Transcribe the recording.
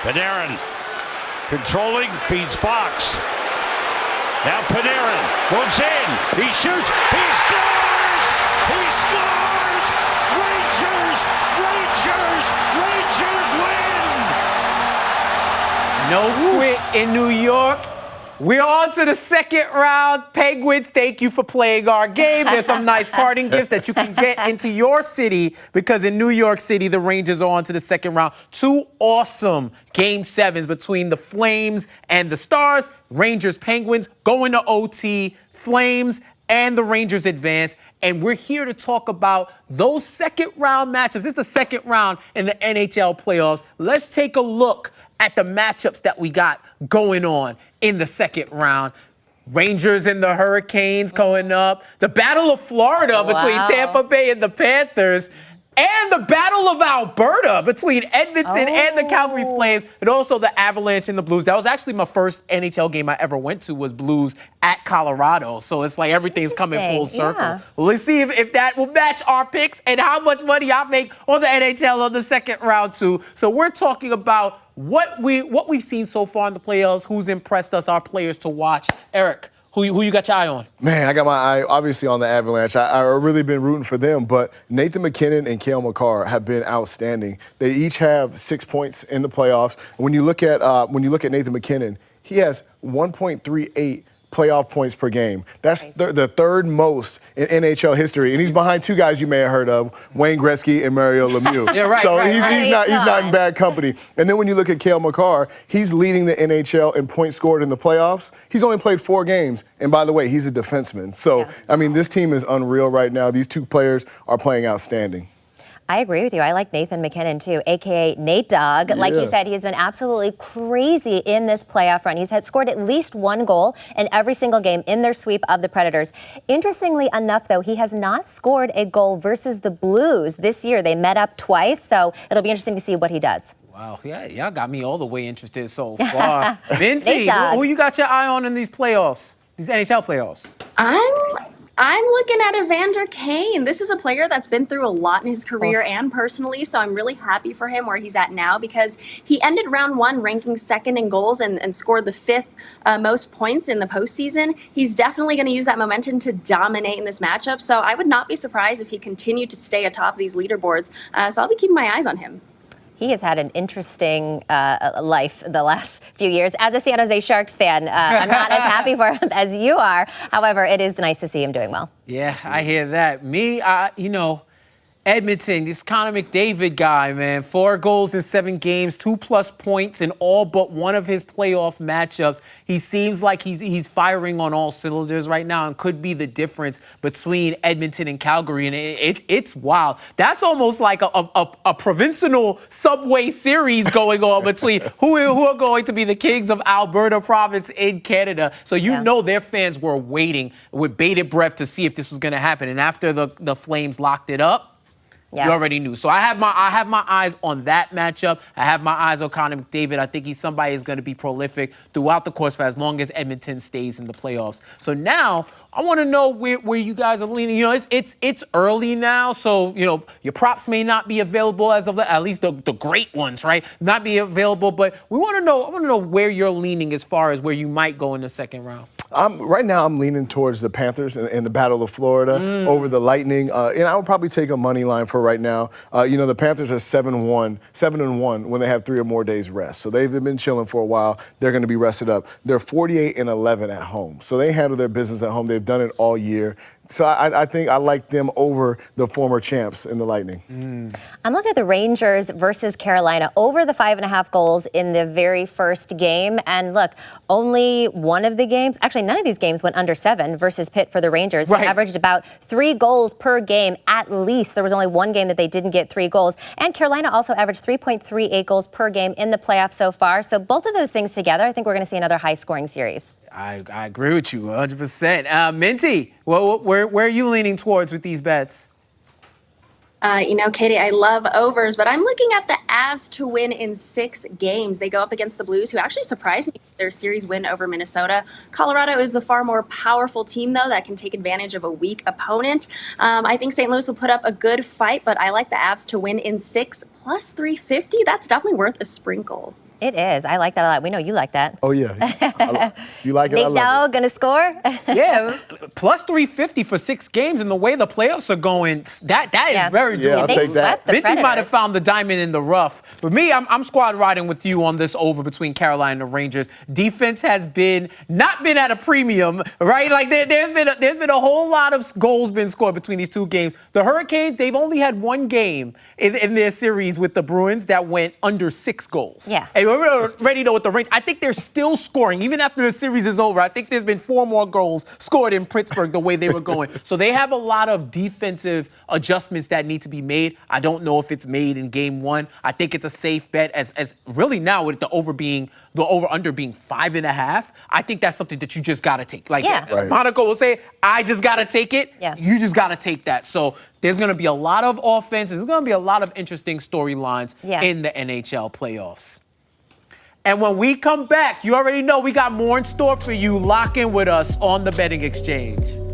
Panarin controlling, feeds Fox. Now Panarin moves in. He shoots. He scores! He scores! Rangers! Rangers! Rangers win! No quit in New York. We're on to the second round. Penguins, thank you for playing our game. There's some nice parting gifts that you can get into your city because in New York City, the Rangers are on to the second round. 2 awesome Game 7s between the Flames and the Stars. Rangers, Penguins going to OT. Flames and the Rangers advance. And we're here to talk about those second round matchups. It's the second round in the NHL playoffs. Let's take a look at the matchups that we got going on in the second round. Rangers and the Hurricanes going up. The Battle of Florida between Tampa Bay and the Panthers. And the Battle of Alberta between Edmonton and the Calgary Flames. And also the Avalanche and the Blues. That was actually my first NHL game I ever went to was Blues at Colorado. So it's like everything's coming full circle. Yeah. Well, let's see if that will match our picks and how much money I make on the NHL on the second round too. So we're talking about what we've seen so far in the playoffs, who's impressed us, our players to watch. Eric, who you got your eye on? Man, I got my eye obviously on the Avalanche. I've really been rooting for them, but Nathan MacKinnon and Cale Makar have been outstanding. They each have 6 points in the playoffs. When you look at Nathan MacKinnon, he has 1.38 playoff points per game. That's the third most in NHL history, and he's behind 2 guys you may have heard of, Wayne Gretzky and Mario Lemieux. Yeah, right. So right, he's not in bad company. And then when you look at Cale Makar, he's leading the NHL in points scored in the playoffs. He's only played 4 games, and by the way, he's a defenseman. So I mean, this team is unreal right now. These 2 players are playing outstanding. I agree with you. I like Nathan MacKinnon, too, a.k.a. Nate Dogg. Like you said, he's been absolutely crazy in this playoff run. He's had scored at least 1 goal in every single game in their sweep of the Predators. Interestingly enough, though, he has not scored a goal versus the Blues this year. They met up twice, so it'll be interesting to see what he does. Wow, yeah, y'all got me all the way interested so far. Minty, who you got your eye on in these playoffs, these NHL playoffs? I'm looking at Evander Kane. This is a player that's been through a lot in his career and personally, so I'm really happy for him where he's at now because he ended round 1 ranking 2nd in goals and scored the 5th most points in the postseason. He's definitely going to use that momentum to dominate in this matchup, so I would not be surprised if he continued to stay atop these leaderboards. So I'll be keeping my eyes on him. He has had an interesting life the last few years. As a San Jose Sharks fan, I'm not as happy for him as you are. However, it is nice to see him doing well. Yeah, I hear that. Me, Edmonton, this Connor McDavid guy, man, 4 goals in 7 games, 2+ points in all but one of his playoff matchups. He seems like he's firing on all cylinders right now and could be the difference between Edmonton and Calgary. And it's wild. That's almost like a provincial subway series going on between who are going to be the kings of Alberta province in Canada. So you know their fans were waiting with bated breath to see if this was going to happen. And after the Flames locked it up, you already knew. So I have my eyes on that matchup. I have my eyes on Connor McDavid. I think he's somebody who's going to be prolific throughout the course for as long as Edmonton stays in the playoffs. So now I want to know where you guys are leaning. You know, it's early now, so your props may not be available as of at least the great ones, right? Not be available, but I want to know where you're leaning as far as where you might go in the second round. Right now, I'm leaning towards the Panthers and the Battle of Florida over the Lightning, and I would probably take a money line for right now. The Panthers are 7-1 when they have 3 or more days rest, so they've been chilling for a while. They're going to be rested up. They're 48-11 at home, so they handle their business at home. They've done it all year. So I think I like them over the former champs in the Lightning. I'm looking at the Rangers versus Carolina over the 5.5 goals in the very first game. And look, only one of the games, actually none of these games went under 7 versus Pitt for the Rangers. They averaged about 3 goals per game at least. There was only one game that they didn't get 3 goals. And Carolina also averaged 3.38 goals per game in the playoffs so far. So both of those things together, I think we're going to see another high-scoring series. I agree with you 100%. Minty, where are you leaning towards with these bets? Katie, I love overs, but I'm looking at the Avs to win in 6 games. They go up against the Blues, who actually surprised me with their series win over Minnesota. Colorado is the far more powerful team, though, that can take advantage of a weak opponent. I think St. Louis will put up a good fight, but I like the Avs to win in 6 plus 350. That's definitely worth a sprinkle. It is. I like that a lot. We know you like that. Oh, yeah. You like it, I Big love dog gonna score? Yeah, plus 350 for 6 games, and the way the playoffs are going, that is very Yeah, doable. I'll they take that. swept the Vinci might have Predators. found the diamond in the rough. But me, I'm squad riding with you on this over between Carolina and the Rangers. Defense has not been at a premium, right? Like there's been a whole lot of goals been scored between these two games. The Hurricanes, they've only had one game in their series with the Bruins that went under 6 goals. Yeah. And we're already know with the Rangers. I think they're still scoring even after the series is over. I think there's been 4 more goals scored in Pittsburgh the way they were going. So they have a lot of defensive adjustments that need to be made. I don't know if it's made in game 1. I think it's a safe bet as really now with the over under being 5.5. I think that's something that you just gotta take. Like Yeah. Right. Monaco will say, I just gotta take it. Yeah. You just gotta take that. So there's gonna be a lot of offense. There's gonna be a lot of interesting storylines in the NHL playoffs. And when we come back, you already know we got more in store for you. Lock in with us on the Betting Exchange.